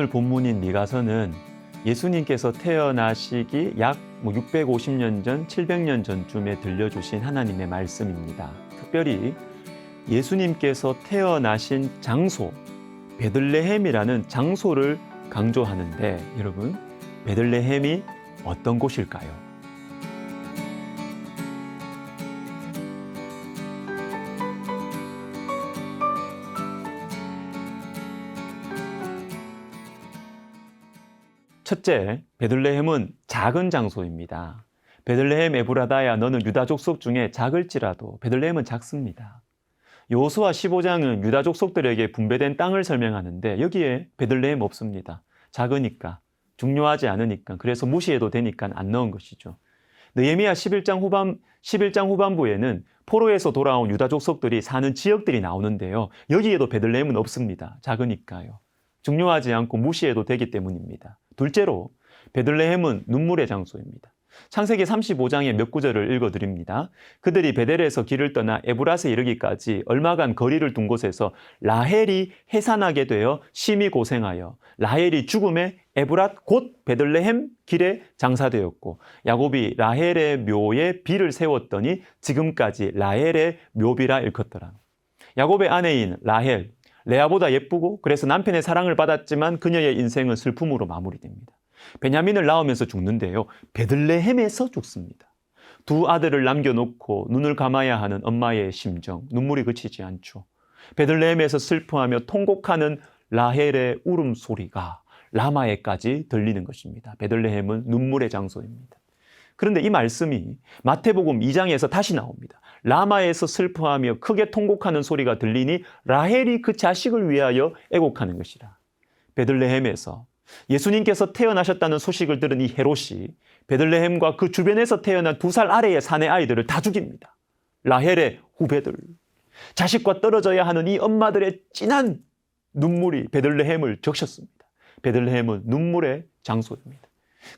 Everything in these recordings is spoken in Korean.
오늘 본문인 미가서는 예수님께서 태어나시기 약 650년 전, 700년 전쯤에 들려주신 하나님의 말씀입니다. 특별히 예수님께서 태어나신 장소, 베들레헴이라는 장소를 강조하는데, 여러분, 베들레헴이 어떤 곳일까요? 첫째, 베들레헴은 작은 장소입니다. 베들레헴 에브라다야, 너는 유다 족속 중에 작을지라도 베들레헴은 작습니다. 여호수아 15장은 유다 족속들에게 분배된 땅을 설명하는데 여기에 베들레헴 없습니다. 작으니까, 중요하지 않으니까, 그래서 무시해도 되니까 안 넣은 것이죠. 느헤미야 11장 후반부에는 포로에서 돌아온 유다 족속들이 사는 지역들이 나오는데요. 여기에도 베들레헴은 없습니다. 작으니까요. 중요하지 않고 무시해도 되기 때문입니다. 둘째로, 베들레헴은 눈물의 장소입니다. 창세기 35장의 몇 구절을 읽어드립니다. 그들이 베델에서 길을 떠나 에브랏에 이르기까지 얼마간 거리를 둔 곳에서 라헬이 해산하게 되어 심히 고생하여 라헬이 죽음에 에브랏 곧 베들레헴 길에 장사되었고, 야곱이 라헬의 묘에 비를 세웠더니 지금까지 라헬의 묘비라 일컫더라. 야곱의 아내인 라헬, 레아보다 예쁘고 그래서 남편의 사랑을 받았지만 그녀의 인생은 슬픔으로 마무리됩니다. 베냐민을 낳으면서 죽는데요, 베들레헴에서 죽습니다. 두 아들을 남겨놓고 눈을 감아야 하는 엄마의 심정, 눈물이 그치지 않죠. 베들레헴에서 슬퍼하며 통곡하는 라헬의 울음소리가 라마에까지 들리는 것입니다. 베들레헴은 눈물의 장소입니다. 그런데 이 말씀이 마태복음 2장에서 다시 나옵니다. 라마에서 슬퍼하며 크게 통곡하는 소리가 들리니 라헬이 그 자식을 위하여 애곡하는 것이라. 베들레헴에서 예수님께서 태어나셨다는 소식을 들은 이 헤롯이 베들레헴과 그 주변에서 태어난 2살 아래의 사내 아이들을 다 죽입니다. 라헬의 후배들, 자식과 떨어져야 하는 이 엄마들의 진한 눈물이 베들레헴을 적셨습니다. 베들레헴은 눈물의 장소입니다.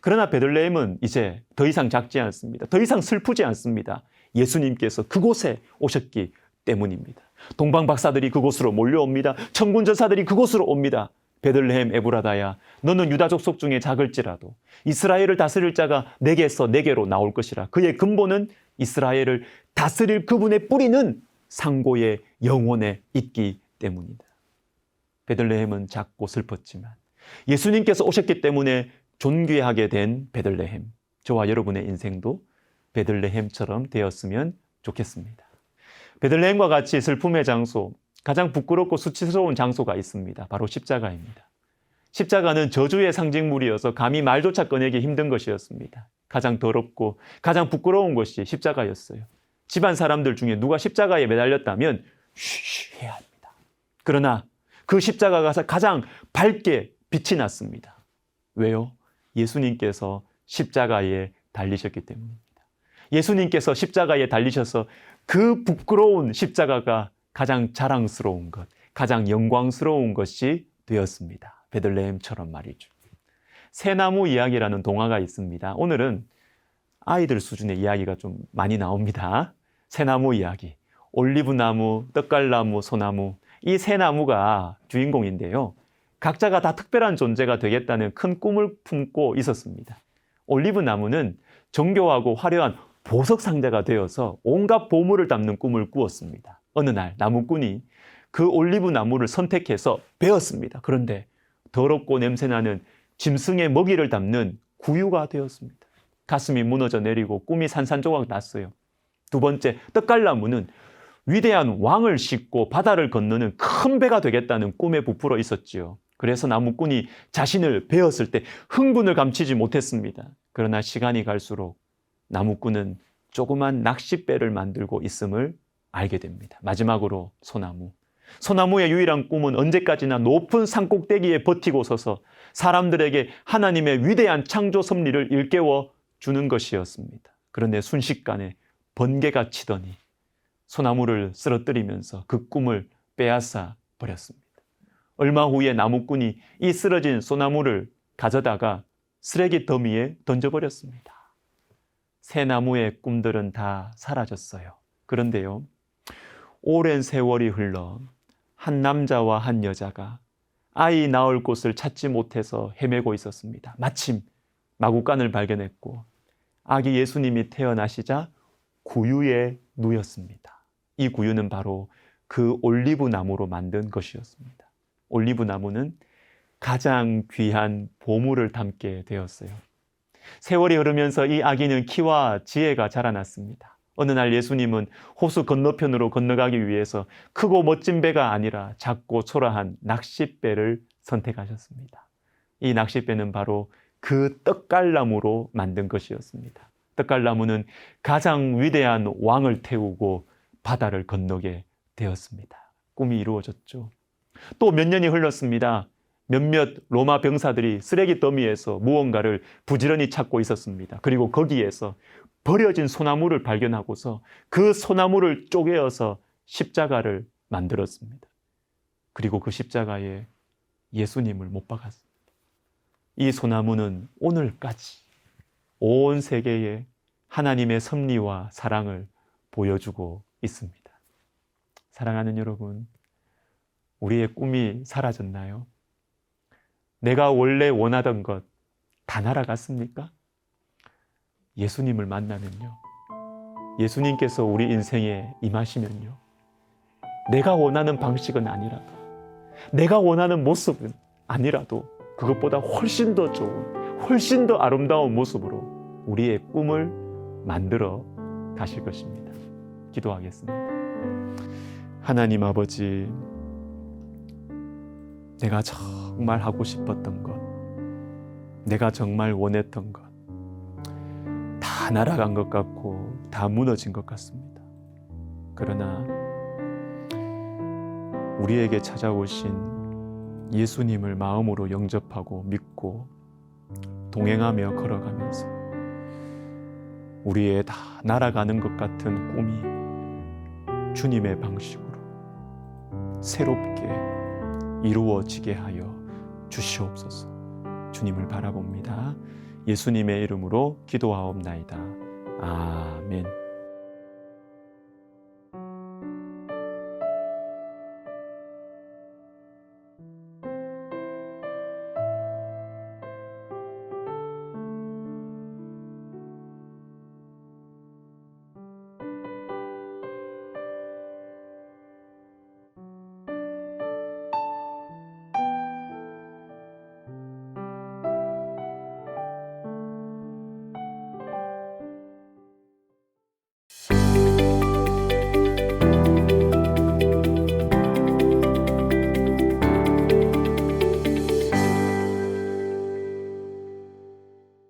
그러나 베들레헴은 이제 더 이상 작지 않습니다. 더 이상 슬프지 않습니다. 예수님께서 그곳에 오셨기 때문입니다. 동방박사들이 그곳으로 몰려옵니다. 천군전사들이 그곳으로 옵니다. 베들레헴 에브라다야, 너는 유다 족속 중에 작을지라도 이스라엘을 다스릴 자가 내게서 내게로 나올 것이라. 그의 근본은 이스라엘을 다스릴 그분의 뿌리는 상고의 영혼에 있기 때문이다. 베들레헴은 작고 슬펐지만 예수님께서 오셨기 때문에 존귀하게 된 베들레헴, 저와 여러분의 인생도 베들레헴처럼 되었으면 좋겠습니다. 베들레헴과 같이 슬픔의 장소, 가장 부끄럽고 수치스러운 장소가 있습니다. 바로 십자가입니다. 십자가는 저주의 상징물이어서 감히 말조차 꺼내기 힘든 것이었습니다. 가장 더럽고 가장 부끄러운 것이 십자가였어요. 집안 사람들 중에 누가 십자가에 매달렸다면 쉬쉬 해야 합니다. 그러나 그 십자가가 가장 밝게 빛이 났습니다. 왜요? 예수님께서 십자가에 달리셨기 때문입니다. 예수님께서 십자가에 달리셔서 그 부끄러운 십자가가 가장 자랑스러운 것, 가장 영광스러운 것이 되었습니다. 베들레헴처럼 말이죠. 새나무 이야기라는 동화가 있습니다. 오늘은 아이들 수준의 이야기가 좀 많이 나옵니다. 새나무 이야기, 올리브나무, 떡갈나무, 소나무, 이 세 나무가 주인공인데요. 각자가 다 특별한 존재가 되겠다는 큰 꿈을 품고 있었습니다. 올리브 나무는 정교하고 화려한 보석 상자가 되어서 온갖 보물을 담는 꿈을 꾸었습니다. 어느 날 나무꾼이 그 올리브 나무를 선택해서 베었습니다. 그런데 더럽고 냄새나는 짐승의 먹이를 담는 구유가 되었습니다. 가슴이 무너져 내리고 꿈이 산산조각 났어요. 두 번째, 떡갈나무는 위대한 왕을 싣고 바다를 건너는 큰 배가 되겠다는 꿈에 부풀어 있었지요. 그래서 나무꾼이 자신을 베었을 때 흥분을 감추지 못했습니다. 그러나 시간이 갈수록 나무꾼은 조그만 낚싯배를 만들고 있음을 알게 됩니다. 마지막으로 소나무. 소나무의 유일한 꿈은 언제까지나 높은 산꼭대기에 버티고 서서 사람들에게 하나님의 위대한 창조 섭리를 일깨워 주는 것이었습니다. 그런데 순식간에 번개가 치더니 소나무를 쓰러뜨리면서 그 꿈을 빼앗아 버렸습니다. 얼마 후에 나무꾼이 이 쓰러진 소나무를 가져다가 쓰레기 더미에 던져버렸습니다. 새 나무의 꿈들은 다 사라졌어요. 그런데요, 오랜 세월이 흘러 한 남자와 한 여자가 아이 낳을 곳을 찾지 못해서 헤매고 있었습니다. 마침 마구간을 발견했고 아기 예수님이 태어나시자 구유에 누였습니다. 이 구유는 바로 그 올리브 나무로 만든 것이었습니다. 올리브 나무는 가장 귀한 보물을 담게 되었어요. 세월이 흐르면서 이 아기는 키와 지혜가 자라났습니다. 어느 날 예수님은 호수 건너편으로 건너가기 위해서 크고 멋진 배가 아니라 작고 초라한 낚싯배를 선택하셨습니다. 이 낚싯배는 바로 그 떡갈나무로 만든 것이었습니다. 떡갈나무는 가장 위대한 왕을 태우고 바다를 건너게 되었습니다. 꿈이 이루어졌죠. 또 몇 년이 흘렀습니다. 몇몇 로마 병사들이 쓰레기 더미에서 무언가를 부지런히 찾고 있었습니다. 그리고 거기에서 버려진 소나무를 발견하고서 그 소나무를 쪼개어서 십자가를 만들었습니다. 그리고 그 십자가에 예수님을 못 박았습니다. 이 소나무는 오늘까지 온 세계에 하나님의 섭리와 사랑을 보여주고 있습니다. 사랑하는 여러분, 우리의 꿈이 사라졌나요? 내가 원래 원하던 것 다 날아갔습니까? 예수님을 만나면요, 예수님께서 우리 인생에 임하시면요, 내가 원하는 방식은 아니라도, 내가 원하는 모습은 아니라도 그것보다 훨씬 더 좋은, 훨씬 더 아름다운 모습으로 우리의 꿈을 만들어 가실 것입니다. 기도하겠습니다. 하나님 아버지, 내가 정말 하고 싶었던 것, 내가 정말 원했던 것, 다 날아간 것 같고 다 무너진 것 같습니다. 그러나 우리에게 찾아오신 예수님을 마음으로 영접하고 믿고 동행하며 걸어가면서 우리의 다 날아가는 것 같은 꿈이 주님의 방식으로 새롭게 이루어지게 하여 주시옵소서. 주님을 바라봅니다. 예수님의 이름으로 기도하옵나이다. 아멘.